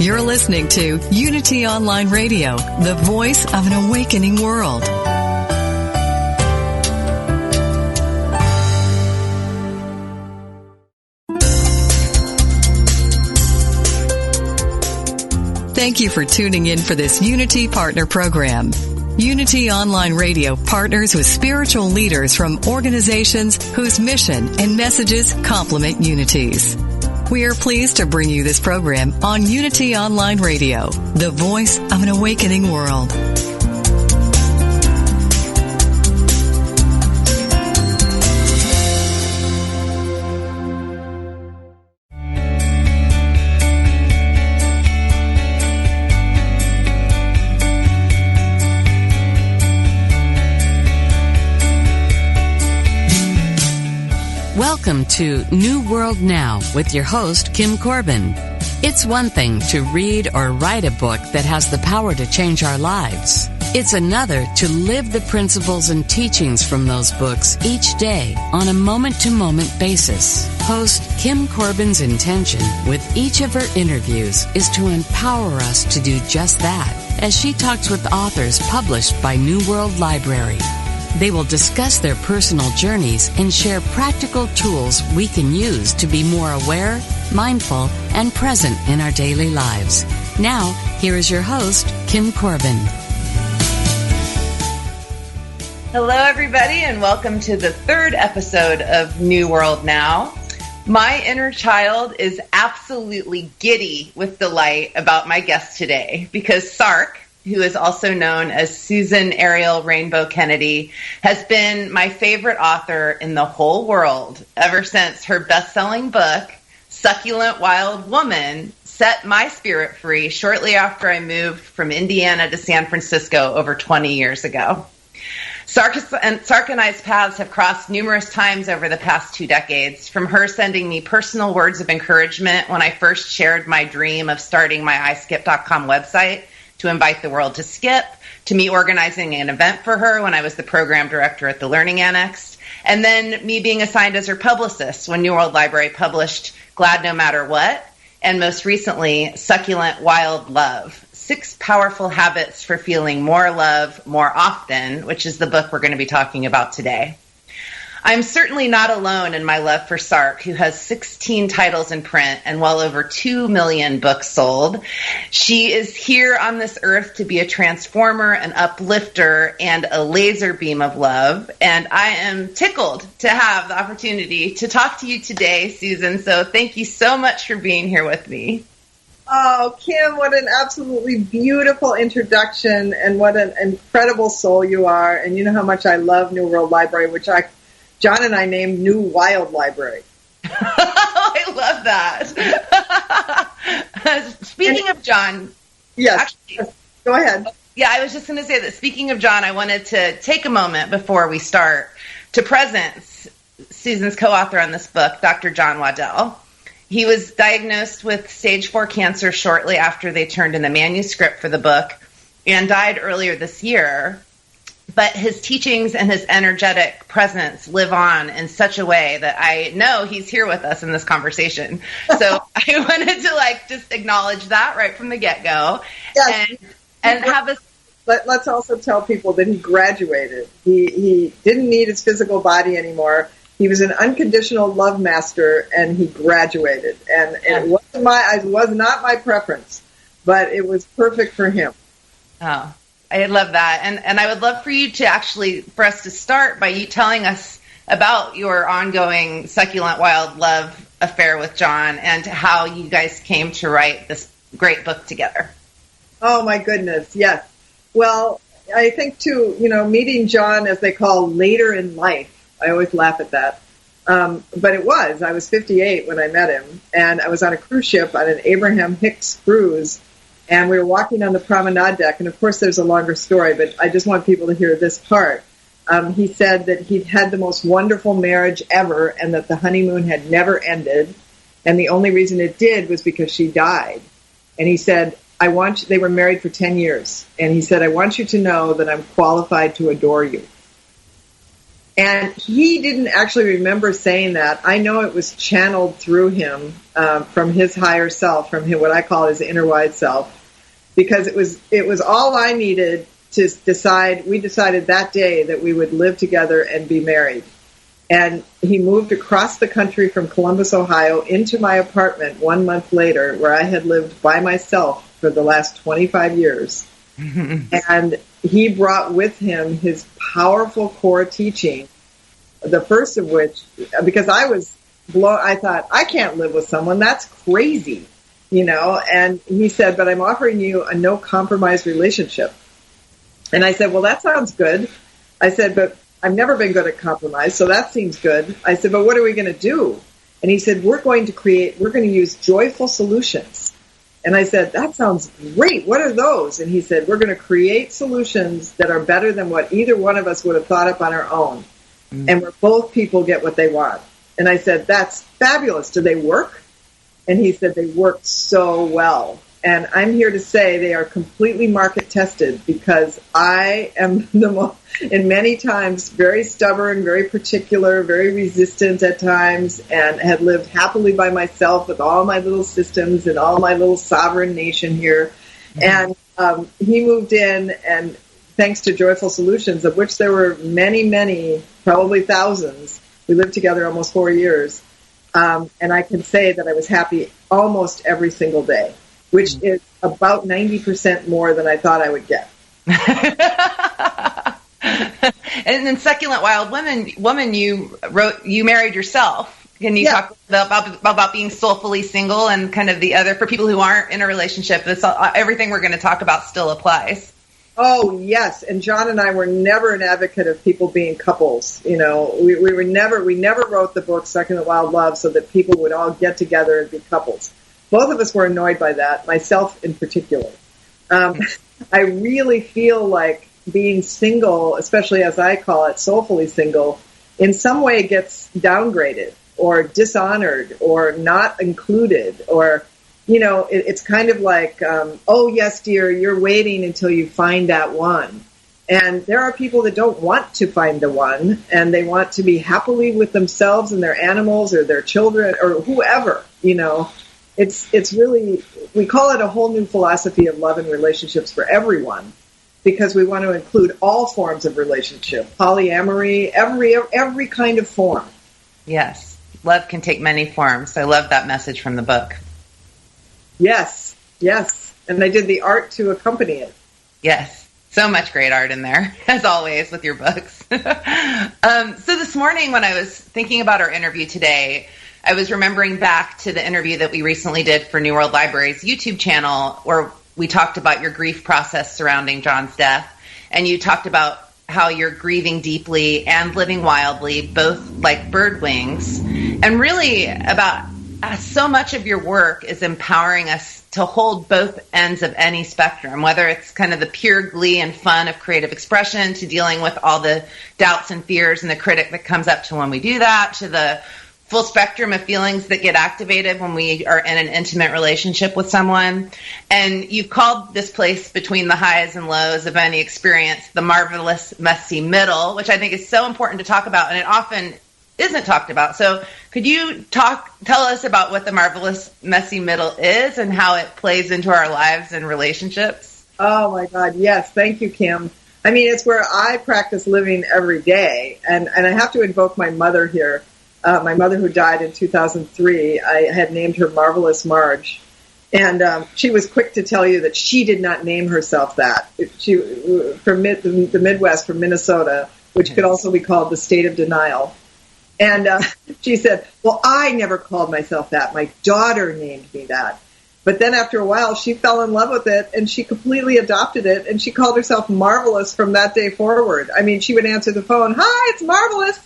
You're listening to Unity Online Radio, the voice of an awakening world. Thank you for tuning in for this Unity Partner Program. Unity Online Radio partners with spiritual leaders from organizations whose mission and messages complement Unity's. We are pleased to bring you this program on Unity Online Radio, the voice of an awakening world. Welcome to New World Now with your host, Kim Corbin. It's one thing to read or write a book that has the power to change our lives. It's another to live the principles and teachings from those books each day on a moment-to-moment basis. Host Kim Corbin's intention with each of her interviews is to empower us to do just that, as she talks with authors published by New World Library. They will discuss their personal journeys and share practical tools we can use to be more aware, mindful, and present in our daily lives. Now, here is your host, Kim Corbin. Hello, everybody, and welcome to the third episode of New World Now. My inner child is absolutely giddy with delight about my guest today because Sark, who is also known as Susan Ariel Rainbow Kennedy, has been my favorite author in the whole world ever since her best-selling book, Succulent Wild Woman, set my spirit free shortly after I moved from Indiana to San Francisco over 20 years ago. Sark and I's paths have crossed numerous times over the past 2 decades, from her sending me personal words of encouragement when I first shared my dream of starting my iskip.com website, to invite the world to skip, to me organizing an event for her when I was the program director at the Learning Annex, and then me being assigned as her publicist when New World Library published Glad No Matter What, and most recently, Succulent Wild Love, 6 Powerful Habits for Feeling More Love More Often, which is the book we're going to be talking about today. I'm certainly not alone in my love for Sark, who has 16 titles in print and well over 2 million books sold. She is here on this earth to be a transformer, an uplifter, and a laser beam of love. And I am tickled to have the opportunity to talk to you today, Susan. So thank you so much for being here with me. Oh, Kim, what an absolutely beautiful introduction, and what an incredible soul you are. And you know how much I love New World Library, which John and I named New Wild Library. I love that. Speaking of John. Yes, actually, go ahead. Yeah, I was just going to say that speaking of John, I wanted to take a moment before we start to present Susan's co-author on this book, Dr. John Waddell. He was diagnosed with stage 4 cancer shortly after they turned in the manuscript for the book and died earlier this year. But his teachings and his energetic presence live on in such a way that I know he's here with us in this conversation. So I wanted to just acknowledge that right from the get-go. Yes. And have us. Let's also tell people that he graduated. He didn't need his physical body anymore. He was an unconditional love master, and he graduated. And it was not my preference, but it was perfect for him. Oh. I love that. And I would love for you to for us to start by you telling us about your ongoing Succulent Wild Love affair with John and how you guys came to write this great book together. Oh, my goodness. Yes. Well, I think, too, meeting John, as they call later in life, I always laugh at that. But I was 58 when I met him, and I was on a cruise ship on an Abraham Hicks cruise. And we were walking on the promenade deck, and of course there's a longer story, but I just want people to hear this part. He said that he'd had the most wonderful marriage ever, and that the honeymoon had never ended, and the only reason it did was because she died. And he said, they were married for 10 years, and he said, I want you to know that I'm qualified to adore you. And he didn't actually remember saying that. I know it was channeled through him from his higher self, from what I call his inner wide self, because it was all I needed to decide. We decided that day that we would live together and be married. And he moved across the country from Columbus, Ohio, into my apartment 1 month later, where I had lived by myself for the last 25 years. And he brought with him his powerful core teaching, the first of which, because I thought, I can't live with someone, that's crazy, and he said, but I'm offering you a no compromise relationship. And I said, well, that sounds good. I said, but I've never been good at compromise, so that seems good. I said, but what are we going to do? And he said, we're going to use joyful solutions. And I said, that sounds great. What are those? And he said, we're going to create solutions that are better than what either one of us would have thought up on our own. And where both people get what they want. And I said, that's fabulous. Do they work? And he said, they work so well. And I'm here to say they are completely market tested, because I am in many times very stubborn, very particular, very resistant at times, and had lived happily by myself with all my little systems and all my little sovereign nation here. And he moved in, and thanks to Joyful Solutions, of which there were many, many, probably thousands, we lived together almost 4 years. And I can say that I was happy almost every single day, which is about 90% more than I thought I would get. And in Succulent Wild Woman, you married yourself. Can you talk about being soulfully single and kind of the other, for people who aren't in a relationship, everything we're going to talk about still applies? Oh, yes. And John and I were never an advocate of people being couples. We never wrote the book Succulent Wild Love so that people would all get together and be couples. Both of us were annoyed by that, myself in particular. I really feel like being single, especially as I call it, soulfully single, in some way gets downgraded or dishonored or not included, or, it's kind of like, oh, yes, dear, you're waiting until you find that one. And there are people that don't want to find the one, and they want to be happily with themselves and their animals or their children or whoever, It's really, we call it a whole new philosophy of love and relationships for everyone, because we want to include all forms of relationship, polyamory, every kind of form. Yes. Love can take many forms. I love that message from the book. Yes. And I did the art to accompany it. Yes. So much great art in there, as always, with your books. So this morning when I was thinking about our interview today, I was remembering back to the interview that we recently did for New World Library's YouTube channel, where we talked about your grief process surrounding John's death. And you talked about how you're grieving deeply and living wildly, both like bird wings. And really about so much of your work is empowering us to hold both ends of any spectrum, whether it's kind of the pure glee and fun of creative expression, to dealing with all the doubts and fears and the critic that comes up to when we do that, to the full spectrum of feelings that get activated when we are in an intimate relationship with someone. And you've called this place between the highs and lows of any experience the marvelous, messy middle, which I think is so important to talk about, and it often isn't talked about. So could you tell us about what the marvelous, messy middle is and how it plays into our lives and relationships? Oh, my God, yes. Thank you, Kim. I mean, it's where I practice living every day, and I have to invoke my mother here. My mother, who died in 2003, I had named her Marvelous Marge. And she was quick to tell you that she did not name herself that. She from the Midwest, from Minnesota, which could also be called the state of denial. And she said, well, I never called myself that. My daughter named me that. But then after a while, she fell in love with it, and she completely adopted it, and she called herself Marvelous from that day forward. I mean, she would answer the phone, hi, it's Marvelous.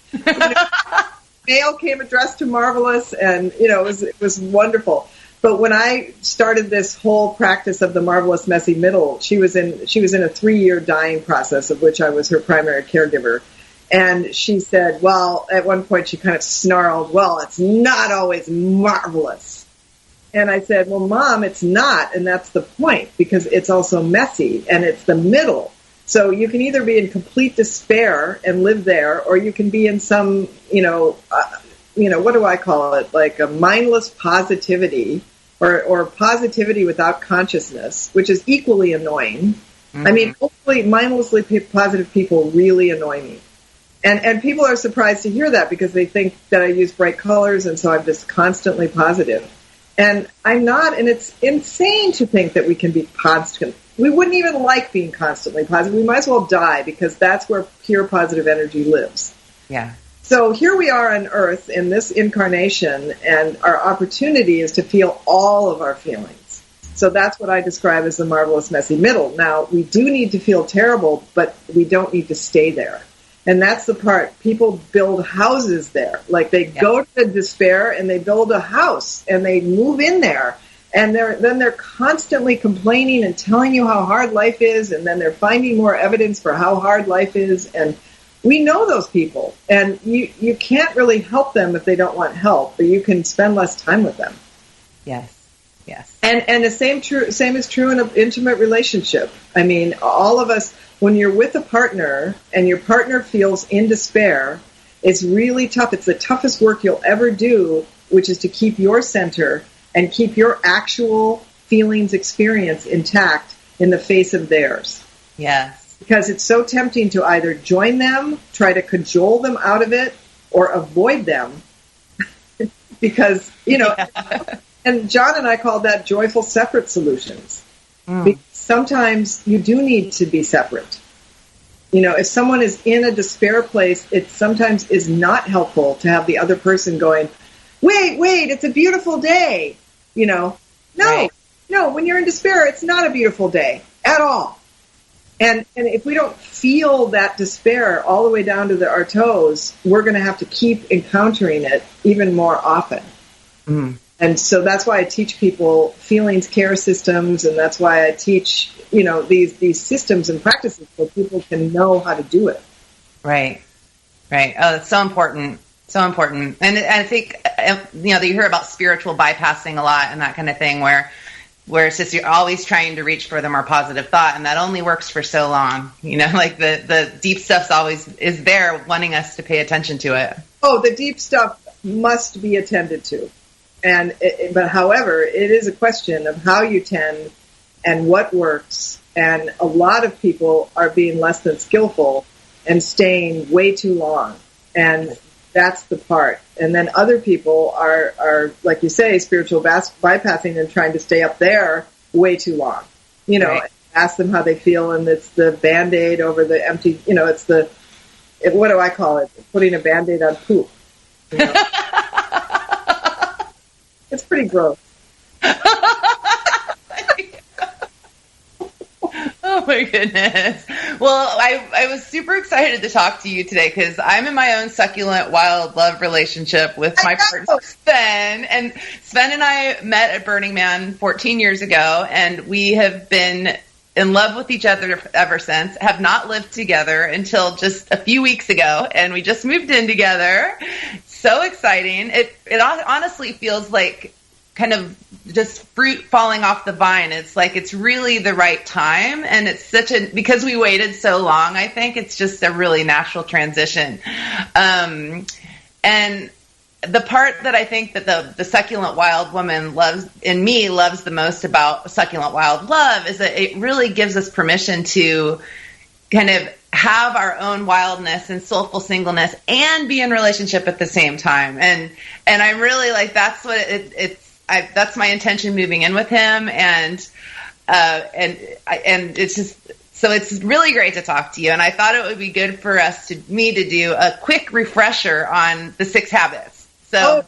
Mail came addressed to Marvelous, and, it was wonderful. But when I started this whole practice of the marvelous, messy middle, she was in a 3-year dying process, of which I was her primary caregiver. And she said, well, at one point she kind of snarled, well, it's not always marvelous. And I said, well, Mom, it's not. And that's the point, because it's also messy, and it's the middle. So you can either be in complete despair and live there, or you can be in some, what do I call it? Like a mindless positivity or positivity without consciousness, which is equally annoying. Mm-hmm. I mean, hopefully mindlessly positive people really annoy me. And people are surprised to hear that because they think that I use bright colors and so I'm just constantly positive. And I'm not, and it's insane to think that we can be constant. We wouldn't even like being constantly positive. We might as well die because that's where pure positive energy lives. Yeah. So here we are on Earth in this incarnation, and our opportunity is to feel all of our feelings. So that's what I describe as the marvelous messy middle. Now, we do need to feel terrible, but we don't need to stay there. And that's the part. People build houses there. Like they go to despair and they build a house and they move in there. And they're constantly complaining and telling you how hard life is. And then they're finding more evidence for how hard life is. And we know those people. And you can't really help them if they don't want help, but you can spend less time with them. Yes. Yes. And the same is true in an intimate relationship. I mean, all of us, when you're with a partner and your partner feels in despair, it's really tough. It's the toughest work you'll ever do, which is to keep your center and keep your actual feelings experience intact in the face of theirs. Yes. Because it's so tempting to either join them, try to cajole them out of it, or avoid them. Because, and John and I called that joyful separate solutions. Because sometimes you do need to be separate. If someone is in a despair place, it sometimes is not helpful to have the other person going, wait, it's a beautiful day. No, when you're in despair, it's not a beautiful day at all. And if we don't feel that despair all the way down to our toes, we're going to have to keep encountering it even more often. Mm. And so that's why I teach people feelings care systems, and that's why I teach, these systems and practices so people can know how to do it. Right. Oh, it's so important. So important. And I think, you hear about spiritual bypassing a lot and that kind of thing where it's just you're always trying to reach for the more positive thought, and that only works for so long. Like the deep stuff's always is there wanting us to pay attention to it. Oh, the deep stuff must be attended to. But however, it is a question of how you tend and what works. And a lot of people are being less than skillful and staying way too long. And that's the part. And then other people are like you say, spiritual bypassing and trying to stay up there way too long. Right. Ask them how they feel, and it's the Band-Aid over the empty, what do I call it? Putting a Band-Aid on poop. It's pretty gross. Oh my goodness. Well, I was super excited to talk to you today because I'm in my own succulent wild love relationship with my partner, Sven. And Sven and I met at Burning Man 14 years ago, and we have been in love with each other ever since, have not lived together until just a few weeks ago, and we just moved in together. So exciting. It honestly feels like kind of just fruit falling off the vine. It's like it's really the right time, and it's because we waited so long, I think it's just a really natural transition. And the part that I think that the succulent wild woman loves the most about succulent wild love is that it really gives us permission to kind of have our own wildness and soulful singleness and be in relationship at the same time. And I'm really like, that's what that's my intention moving in with him. And it's just, so it's really great to talk to you. And I thought it would be good for me to do a quick refresher on the 6 habits. So,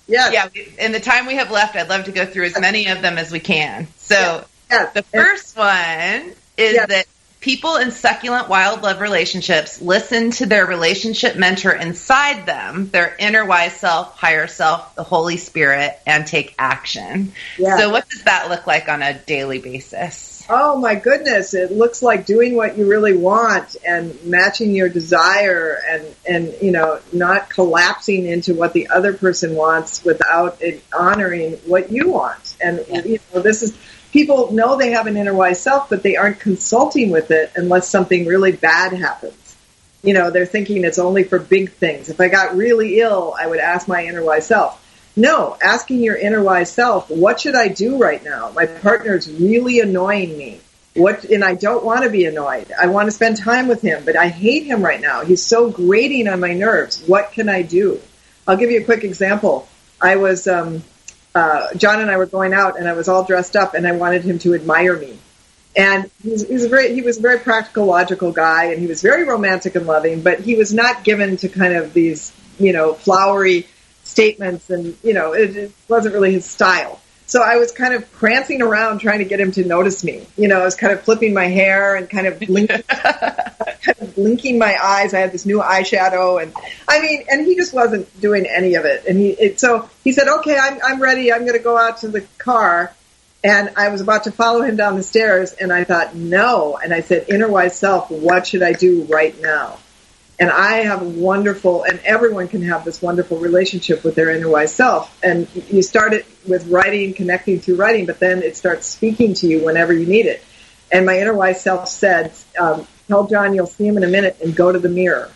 in the time we have left, I'd love to go through as many of them as we can. So, the first one is that people in succulent wild love relationships listen to their relationship mentor inside them, their inner wise self, higher self, the Holy Spirit, and take action. Yeah. So what does that look like on a daily basis? Oh my goodness. It looks like doing what you really want and matching your desire and not collapsing into what the other person wants without honoring what you want. And this is people know they have an inner wise self, but they aren't consulting with it unless something really bad happens. You know, they're thinking it's only for big things. If I got really ill, I would ask my inner wise self. No, asking your inner wise self, what should I do right now? My partner's really annoying me. And I don't want to be annoyed. I want to spend time with him, but I hate him right now. He's so grating on my nerves. What can I do? I'll give you a quick example. I was, John and I were going out, and I was all dressed up, and I wanted him to admire me. And he was a very practical, logical guy, and he was very romantic and loving, but he was not given to kind of these, you know, flowery statements, and, you know, it wasn't really his style. So I was kind of prancing around trying to get him to notice me. You know, I was kind of flipping my hair and kind of blinking my eyes. I had this new eyeshadow, and he just wasn't doing any of it. And so he said, "Okay, I'm ready. I'm going to go out to the car." And I was about to follow him down the stairs, and I thought, no. And I said, inner wise self, what should I do right now? And I have a wonderful, and everyone can have this wonderful relationship with their inner wise self. And you start it with writing, connecting through writing, but then it starts speaking to you whenever you need it. And my inner wise self said, tell John you'll see him in a minute, and go to the mirror.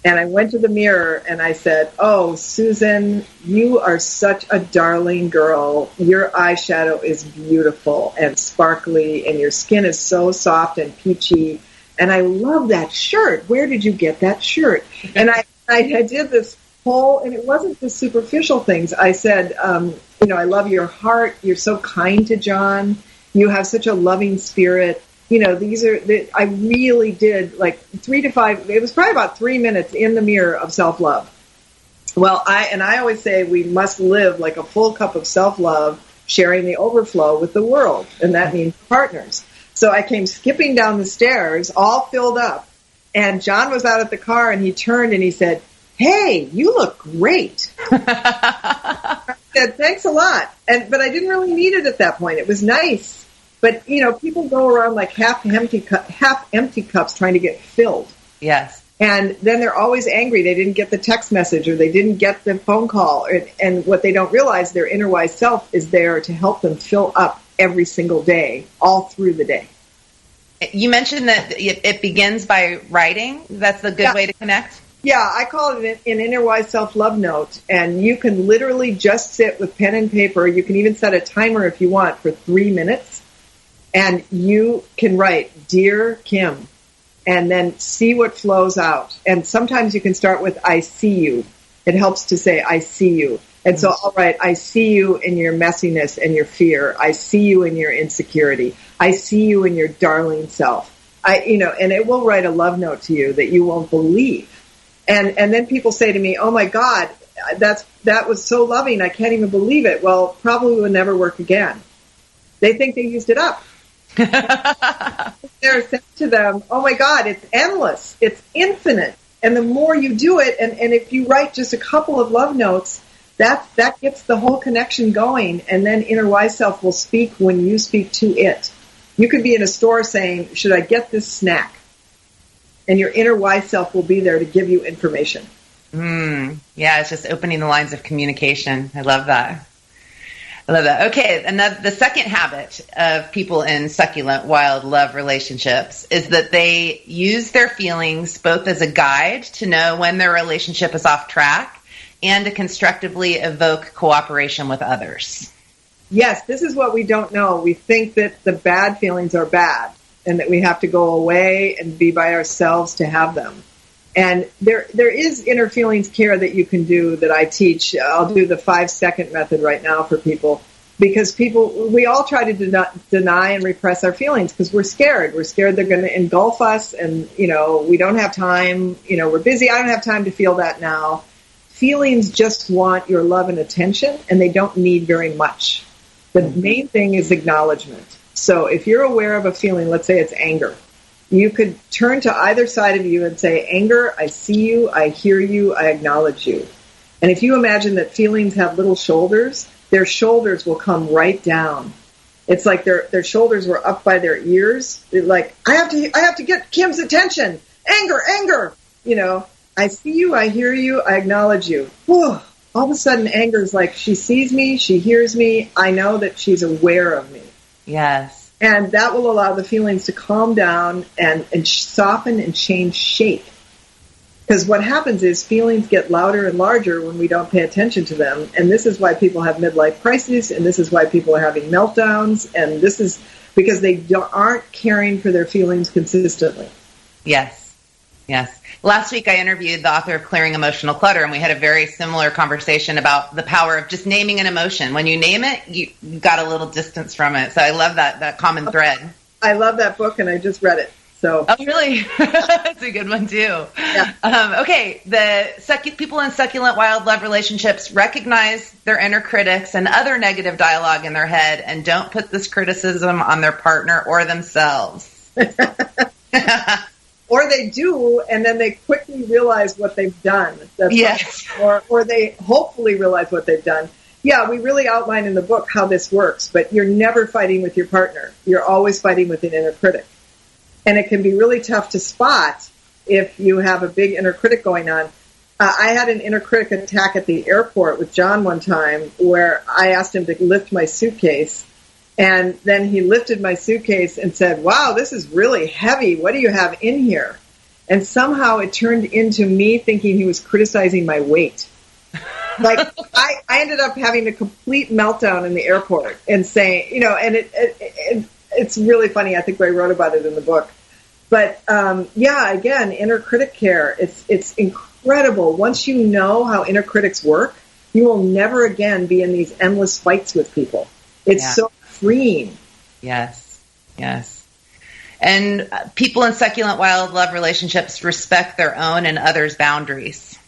And I went to the mirror and I said, oh, Susan, you are such a darling girl. Your eyeshadow is beautiful and sparkly, and your skin is so soft and peachy. And I love that shirt. Where did you get that shirt? And I did this whole, and it wasn't the superficial things. I said, you know, I love your heart. You're so kind to John. You have such a loving spirit. You know, I really did like 3 to 5, it was probably about 3 minutes in the mirror of self-love. Well, I always say we must live like a full cup of self-love, sharing the overflow with the world. And that means partners. So I came skipping down the stairs, all filled up. And John was out at the car, and he turned and he said, hey, you look great. I said, thanks a lot. But I didn't really need it at that point. It was nice. But, you know, people go around like half empty cups trying to get filled. Yes. And then they're always angry. They didn't get the text message, or they didn't get the phone call. And what they don't realize, their inner wise self is there to help them fill up every single day, all through the day. You mentioned that it begins by writing. That's a good way to connect? Yeah, I call it an inner wise self-love note. And you can literally just sit with pen and paper. You can even set a timer if you want for 3 minutes. And you can write, Dear Kim, and then see what flows out. And sometimes you can start with, I see you. It helps to say, I see you. And so I'll write, I see you in your messiness and your fear. I see you in your insecurity. I see you in your darling self. And it will write a love note to you that you won't believe. And then people say to me, oh my God, that was so loving. I can't even believe it. Well, probably will never work again. They think they used it up. They're saying to them, oh my God, it's endless. It's infinite. And the more you do it, and if you write just a couple of love notes, that gets the whole connection going. And then inner wise self will speak when you speak to it. You could be in a store saying, should I get this snack? And your inner wise self will be there to give you information. Yeah, it's just opening the lines of communication. I love that. Okay, and the second habit of people in succulent, wild love relationships is that they use their feelings both as a guide to know when their relationship is off track and to constructively evoke cooperation with others. Yes, this is what we don't know. We think that the bad feelings are bad and that we have to go away and be by ourselves to have them. And there is inner feelings care that you can do that I teach. I'll do the 5-second method right now for people, because we all try to deny and repress our feelings because we're scared. We're scared they're going to engulf us, and, you know, we don't have time. You know, we're busy. I don't have time to feel that now. Feelings just want your love and attention, and they don't need very much. The main thing is acknowledgement. So if you're aware of a feeling, let's say it's anger, you could turn to either side of you and say, anger, I see you, I hear you, I acknowledge you. And if you imagine that feelings have little shoulders, their shoulders will come right down. It's like their shoulders were up by their ears. They're like, I have to get Kim's attention. Anger. You know, I see you, I hear you, I acknowledge you. Whew. All of a sudden, anger is like, she sees me, she hears me, I know that she's aware of me. Yes. And that will allow the feelings to calm down and soften and change shape. Because what happens is feelings get louder and larger when we don't pay attention to them. And this is why people have midlife crises, and this is why people are having meltdowns, and this is because they aren't caring for their feelings consistently. Yes. Yes. Last week I interviewed the author of Clearing Emotional Clutter, and we had a very similar conversation about the power of just naming an emotion. When you name it, you got a little distance from it. So I love that common thread. I love that book, and I just read it. So. Oh, really? That's a good one, too. Yeah. Okay. People in succulent wild love relationships recognize their inner critics and other negative dialogue in their head and don't put this criticism on their partner or themselves. Or they do, and then they quickly realize what they've done. Yes. Or they hopefully realize what they've done. Yeah, we really outline in the book how this works, but you're never fighting with your partner. You're always fighting with an inner critic. And it can be really tough to spot if you have a big inner critic going on. I had an inner critic attack at the airport with John one time where I asked him to lift my suitcase. And then he lifted my suitcase and said, wow, this is really heavy. What do you have in here? And somehow it turned into me thinking he was criticizing my weight. Like, I ended up having a complete meltdown in the airport and saying, and it's really funny. I think I wrote about it in the book. But, again, inner critic care, it's incredible. Once you know how inner critics work, you will never again be in these endless fights with people. It's so freeing. Yes. Yes. And people in succulent wild love relationships respect their own and others' boundaries.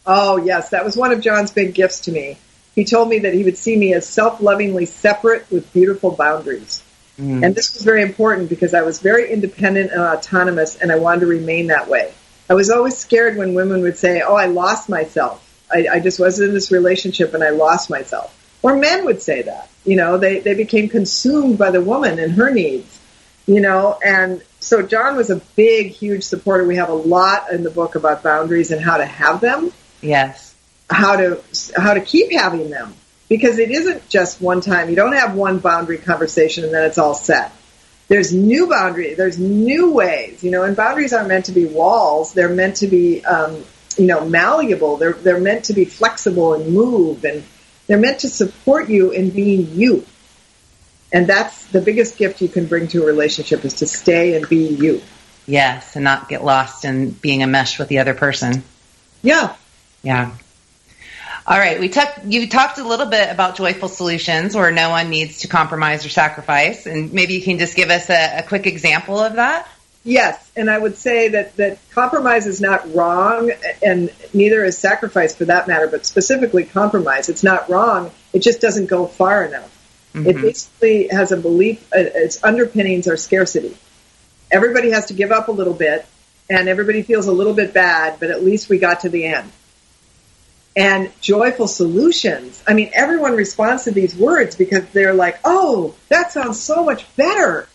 Oh, yes. That was one of John's big gifts to me. He told me that he would see me as self-lovingly separate with beautiful boundaries. Mm. And this was very important because I was very independent and autonomous, and I wanted to remain that way. I was always scared when women would say, oh, I lost myself. I just was in this relationship and I lost myself. Or men would say that. They became consumed by the woman and her needs, and so John was a big, huge supporter. We have a lot in the book about boundaries and how to have them. Yes. How to keep having them, because it isn't just one time. You don't have one boundary conversation and then it's all set. There's new boundaries. There's new ways, and boundaries aren't meant to be walls. They're meant to be, malleable. They're meant to be flexible and move, and they're meant to support you in being you. And that's the biggest gift you can bring to a relationship, is to stay and be you. Yes, and not get lost in being a mesh with the other person. Yeah. Yeah. All right. You talked a little bit about Joyful Solutions, where no one needs to compromise or sacrifice. And maybe you can just give us a quick example of that. Yes, and I would say that compromise is not wrong, and neither is sacrifice for that matter, but specifically compromise. It's not wrong, it just doesn't go far enough. Mm-hmm. It basically has a belief, its underpinnings are scarcity. Everybody has to give up a little bit, and everybody feels a little bit bad, but at least we got to the end. And Joyful Solutions, everyone responds to these words because they're like, oh, that sounds so much better.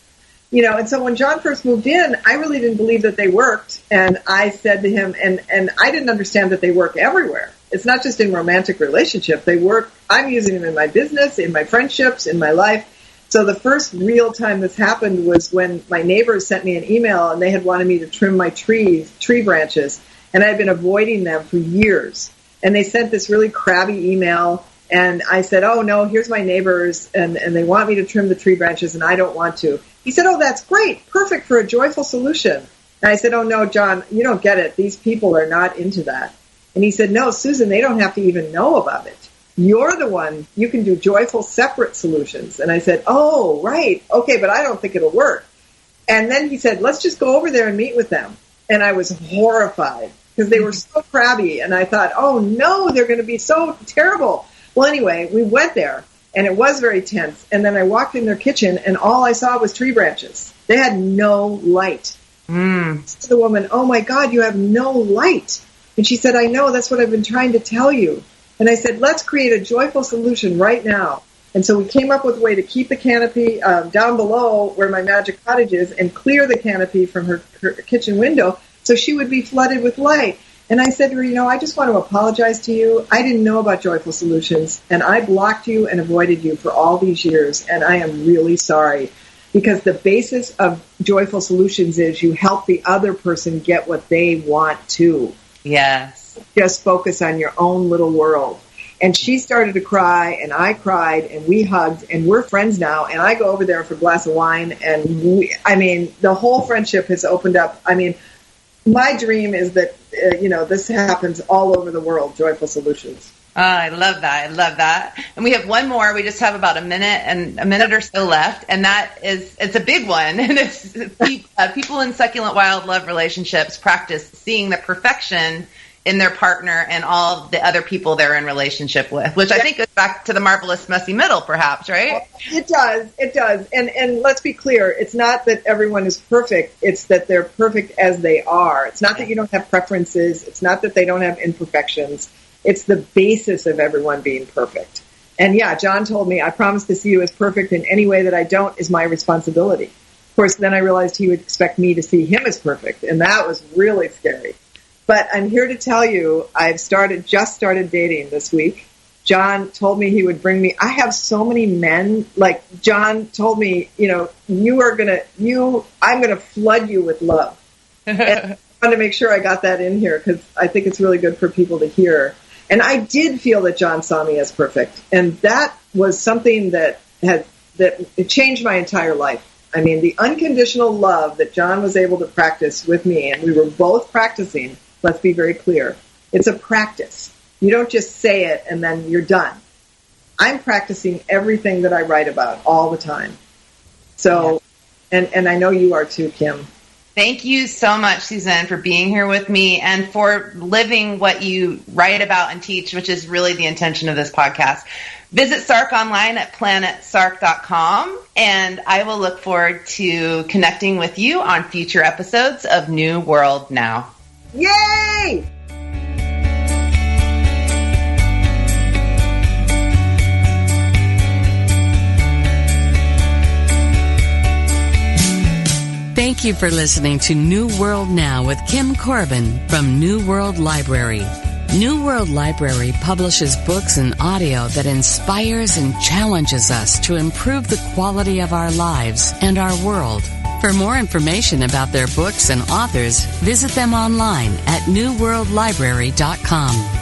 And so when John first moved in, I really didn't believe that they worked. And I said to him, and I didn't understand that they work everywhere. It's not just in romantic relationship. They work, I'm using them in my business, in my friendships, in my life. So the first real time this happened was when my neighbors sent me an email and they had wanted me to trim my tree branches. And I had been avoiding them for years. And they sent this really crabby email. And I said, oh, no, here's my neighbors, and they want me to trim the tree branches, and I don't want to. He said, oh, that's great. Perfect for a joyful solution. And I said, oh, no, John, you don't get it. These people are not into that. And he said, no, Susan, they don't have to even know about it. You're the one. You can do joyful separate solutions. And I said, oh, right. Okay, but I don't think it'll work. And then he said, let's just go over there and meet with them. And I was horrified because they were so crabby. And I thought, oh, no, they're going to be so terrible. Well, anyway, we went there, and it was very tense. And then I walked in their kitchen, and all I saw was tree branches. They had no light. I said to the woman, oh, my God, you have no light. And she said, I know, that's what I've been trying to tell you. And I said, let's create a joyful solution right now. And so we came up with a way to keep the canopy down below where my magic cottage is and clear the canopy from her kitchen window so she would be flooded with light. And I said to her, I just want to apologize to you. I didn't know about Joyful Solutions, and I blocked you and avoided you for all these years, and I am really sorry. Because the basis of Joyful Solutions is you help the other person get what they want too. Yes. Just focus on your own little world. And she started to cry, and I cried, and we hugged, and we're friends now. And I go over there for a glass of wine, and the whole friendship has opened up. My dream is that, this happens all over the world, Joyful Solutions. I love that. I love that. And we have one more. We just have about a minute or so left. And that is, it's a big one. And it's people in succulent wild love relationships practice seeing the perfection in their partner and all the other people they're in relationship with, which I think goes back to the marvelous messy middle, perhaps, right? It does. And let's be clear. It's not that everyone is perfect. It's that they're perfect as they are. It's not that you don't have preferences. It's not that they don't have imperfections. It's the basis of everyone being perfect. And yeah, John told me, I promise to see you as perfect in any way that I don't is my responsibility. Of course, then I realized he would expect me to see him as perfect. And that was really scary. But I'm here to tell you, I've just started dating this week. John told me he would bring me. I have so many men. Like John told me, I'm going to flood you with love. And I wanted to make sure I got that in here because I think it's really good for people to hear. And I did feel that John saw me as perfect. And that was something that it changed my entire life. The unconditional love that John was able to practice with me, and we were both practicing, let's be very clear. It's a practice. You don't just say it and then you're done. I'm practicing everything that I write about all the time. So, and I know you are too, Kim. Thank you so much, Suzanne, for being here with me and for living what you write about and teach, which is really the intention of this podcast. Visit Sark online at planetsark.com, and I will look forward to connecting with you on future episodes of New World Now. Yay! Thank you for listening to New World Now with Kim Corbin from New World Library. New World Library publishes books and audio that inspires and challenges us to improve the quality of our lives and our world. For more information about their books and authors, visit them online at newworldlibrary.com.